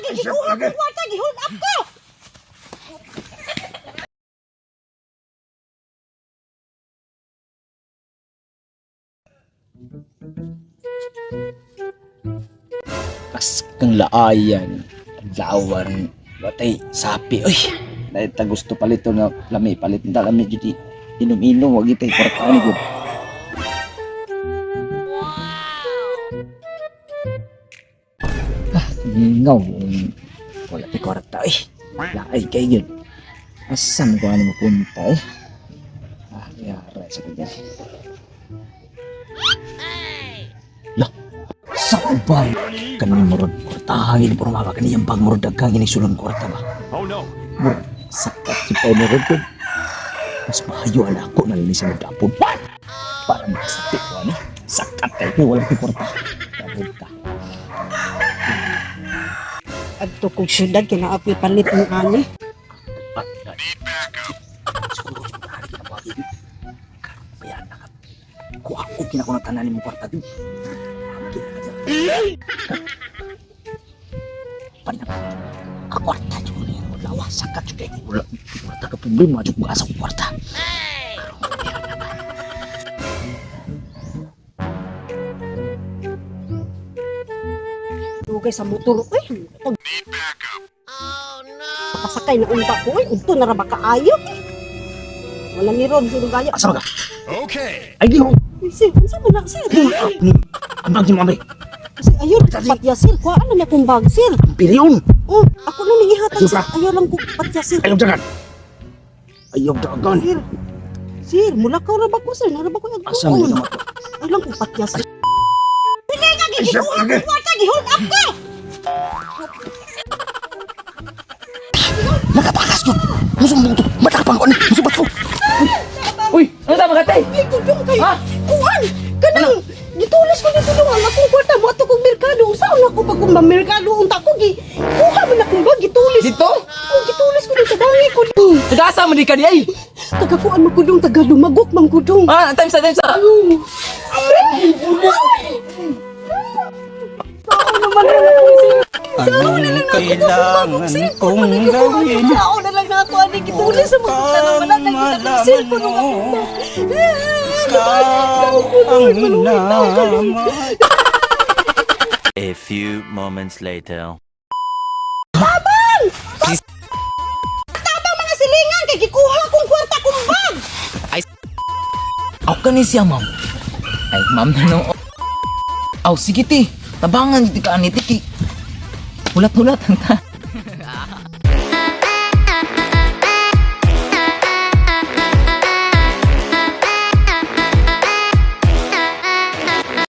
kay gikuha ko kwarta gi-hold up ko. As kang laayan, lawan, batay, sapi, oy. Dahil ta gusto palito na lami, palit na lami, jadi inom-inom, wag itay, kwartaan ko. Ngaw, wala tayo kwarta, oy. Laay kayo yun. Asan ko ano mapunta, eh. Yara sa kanya. Lah, saan ba? Kami murad kwartahan, puro mabak kaniyang bag murad dagang inisulang kwarta ba? Oh no. Murad, sakat si Pao murad ko. Mas mahayo ala ako na linis mo dapon. Para makasapit ko, ano? Sakat kayo, wala kong kwarta. Kabod ka. Adto kog syudad kinaapi palit ang ani. Siguro yung tahari na bagay din. Bayan na ka. Kung ako kinakunatanan mo kwarta din. Agin na ka dyan. Panak. Kakwarta dyan na yung lawa. Sakat dyan kayo. Wala kwarta ka problema dyan kung asa kong kwarta. Karong bayan na ka. Dugay sa motor oy. Pakasakay na unta ko oy. Udto na ra ba kaayo? Wala ni Ron sulong kayo. Asa ba ka? Okay. Ay, di ho. Sir, unsa man na sir? Ang bag ni mo, Amri. Kasi ayun, patya sir, kuhaan na akong bag sir. Pilyon. Oh, ako na nang ihatag Ayun sir. pa. Ayaw lang ko patya sir. Ayaw dagan. Ayaw dagan. Sir, sir, mula ka ra ba ko sir? Nara ba ko Asa mo naman to? Ayaw lang ko patya sir. Ay, siya pa lagi. Kwarta gi-hold up ko. Nakatakas yun. Musumbong to. Matapang ko na. Musubat ko. Uy, ano tama ka, tay? Ay, kudong kay. Ha? Kuan, kanang gitulis ko dito dong akong kwarta mo ato kong merkado. Saan ako pag kung merkado unta ko gi. Kuha man akong bag gitulis. Dito? Oh, gitulis ko dito bangi ko. Tudasa mo di ka di ay. Tagakuan mo kudong taga lumagok man kudong. Ah, time sa. Anong kailangan kong gawin? Ako na lang na ako ani gitulis sa mga tanong wala na kita cellphone mo. Ang naman. A few moments later. Tabang mga silingan kay gikuha kong kwarta kong bag. Aw ka ni siya, ma'am. Ay, ma'am na no. Aw, sige ti. Tabangan ti ka ani ti. Hulat-hulat ang ta.